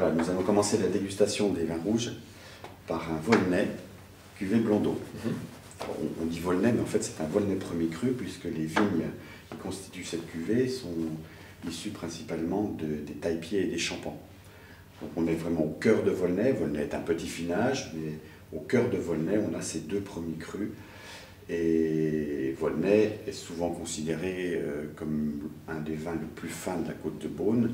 Voilà, nous allons commencer la dégustation des vins rouges par un Volnay cuvée Blondeau. On dit Volnay, mais en fait c'est un Volnay premier cru, puisque les vignes qui constituent cette cuvée sont issues principalement des taille-pieds et des champans. Donc on est vraiment au cœur de Volnay. Volnay est un petit finage, mais au cœur de Volnay, on a ces deux premiers crus. Et Volnay est souvent considéré comme un des vins le plus fins de la côte de Beaune.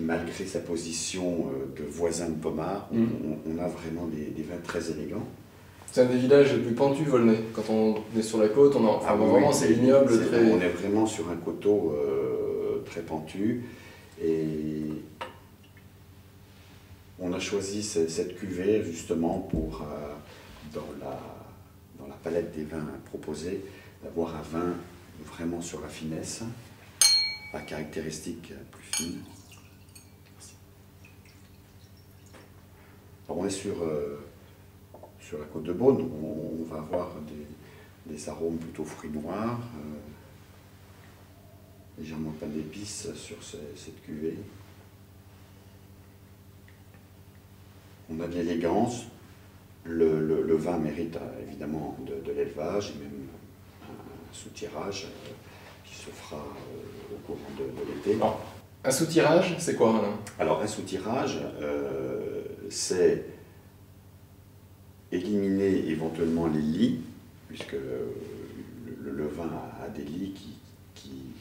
Malgré sa position de voisin de Pommard, on a vraiment des vins très élégants. C'est un des villages les plus pentus, Volnay. Quand on est sur la côte, vraiment c'est vignoble. On est vraiment sur un coteau très pentu. Et on a choisi cette cuvée justement pour, dans la palette des vins proposés, d'avoir un vin vraiment sur la finesse, à caractéristiques plus fines. Alors on est sur la côte de Beaune, on va avoir des arômes plutôt fruits noirs, légèrement plein d'épices sur cette cuvée. On a de l'élégance, le vin mérite évidemment de l'élevage et même un soutirage qui se fera au courant de l'été. Un soutirage, c'est quoi, Alain? Alors un soutirage, c'est éliminer éventuellement les lies, puisque le vin a des lies qui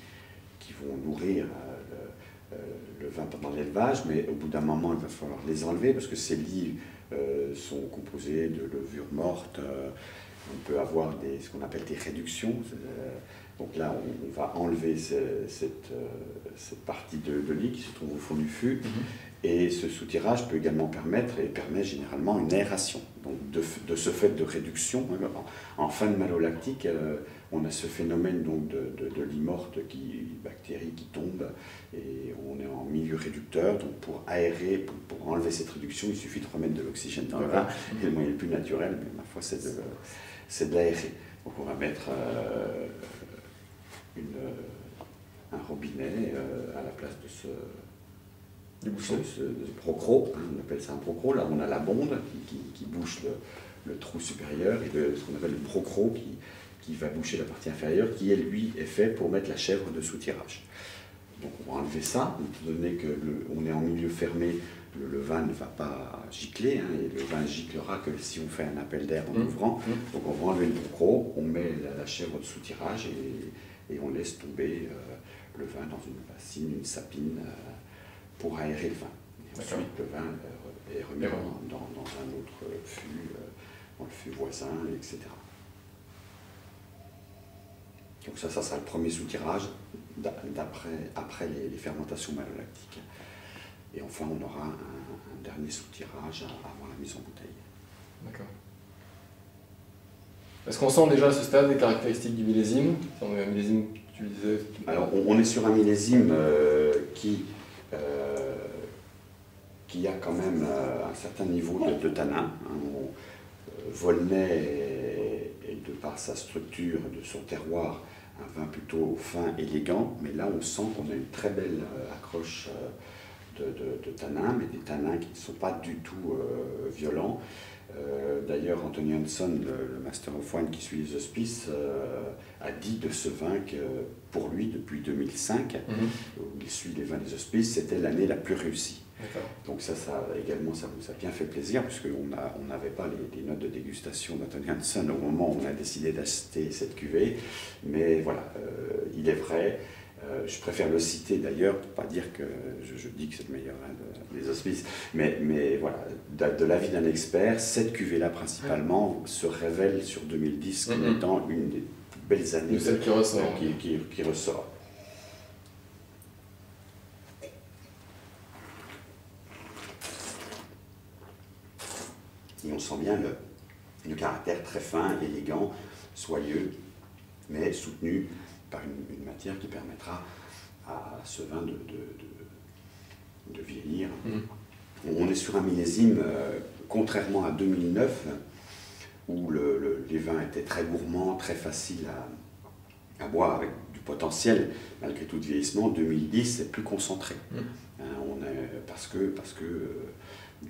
vont nourrir le vin pendant l'élevage, mais au bout d'un moment, il va falloir les enlever, parce que ces lies sont composées de levures mortes. On peut avoir ce qu'on appelle des réductions. Donc là, on va enlever cette partie de lit qui se trouve au fond du fût. Et ce soutirage peut également permettre, et permet généralement, une aération. Donc de ce fait de réduction, en fin de malolactique, on a ce phénomène donc de lit morte, bactéries qui tombent, et on est en milieu réducteur. Donc pour aérer, pour enlever cette réduction, il suffit de remettre de l'oxygène dans le vin. Et le moyen le plus naturel, mais ma foi, c'est de l'aérer. Donc on va mettre un robinet à la place de ce procro, on appelle ça un procro. Là on a la bonde qui bouche le trou supérieur, et ce qu'on appelle le procro qui va boucher la partie inférieure, qui lui est fait pour mettre la chèvre de soutirage. Donc on va enlever ça, étant donné qu'on est en milieu fermé, le vin ne va pas gicler, et le vin giclera que si on fait un appel d'air en ouvrant. Donc on va enlever le procro, on met la chèvre de soutirage et on laisse tomber le vin dans une bassine, une sapine, pour aérer le vin. Et ensuite, le vin est remis dans un autre fût, dans le fût voisin, etc. Donc ça sera le premier soutirage après les fermentations malolactiques. Et enfin, on aura un dernier soutirage avant la mise en bouteille. D'accord. Est-ce qu'on sent déjà à ce stade les caractéristiques du millésime? On est un millésime, tu disais... Alors, on est sur un millésime qui a quand même un certain niveau de tanin. Volnay est, de par sa structure, de son terroir, un vin plutôt fin, élégant, mais là on sent qu'on a une très belle accroche de tanins, mais des tanins qui ne sont pas du tout violents. D'ailleurs, Anthony Hanson, le Master of Wine qui suit les auspices, a dit de ce vin que pour lui, depuis 2005, où il suit les vins des auspices, c'était l'année la plus réussie. Donc ça également, ça nous a bien fait plaisir, puisqu'on n'avait pas les notes de dégustation d'Anthony Hanson au moment où on a décidé d'acheter cette cuvée. Mais voilà, il est vrai, je préfère le citer d'ailleurs, pour ne pas dire que je dis que c'est le meilleur vin des auspices, mais voilà, de l'avis d'un expert, cette cuvée-là principalement se révèle sur 2010 comme étant une des belles années de celle qui ressort. Qui ressort. Et on sent bien le caractère très fin, élégant, soyeux, mais soutenu par une matière qui permettra à ce vin de vieillir. On est sur un millésime, contrairement à 2009, où les vins étaient très gourmands, très faciles à boire, avec du potentiel, malgré tout de vieillissement. 2010, c'est plus concentré. parce que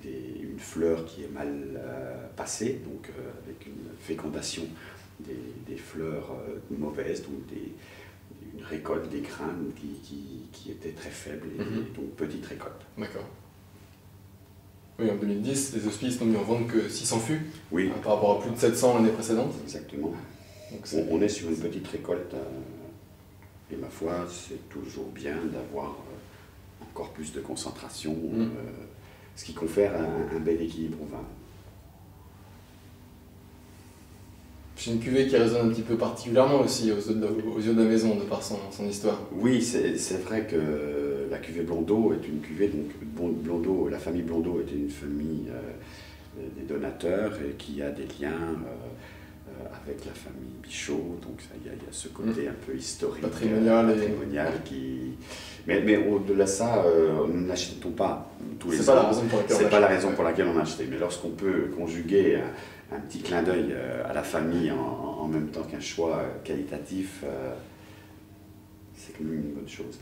une fleur qui est mal passée, donc avec une fécondation des fleurs mauvaises, donc une récolte des grains qui était très faible, et donc petite récolte. D'accord. Oui, en 2010, les hospices n'ont mis en vente que 600 fûts, oui, par rapport à plus de 700 l'année précédente. Exactement. Donc On est sur une petite récolte, et ma foi, c'est toujours bien d'avoir encore plus de concentration, ce qui confère un bel équilibre au vin. C'est une cuvée qui résonne un petit peu particulièrement aussi aux yeux de la maison, de par son histoire. Oui, c'est vrai que la cuvée Blondeau est une cuvée, donc Blondeau, la famille Blondeau est une famille des donateurs et qui a des liens avec la famille Bichot, donc il y a ce côté un peu historique, patrimonial mais au-delà de ça, nous n'achetons pas tous les ans. C'est pas la raison pour laquelle C'est pas la raison pour laquelle on a acheté, mais lorsqu'on peut conjuguer un petit clin d'œil à la famille en même temps qu'un choix qualitatif, c'est quand même une bonne chose.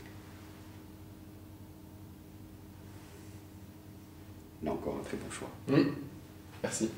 Là encore, un très bon choix. Merci.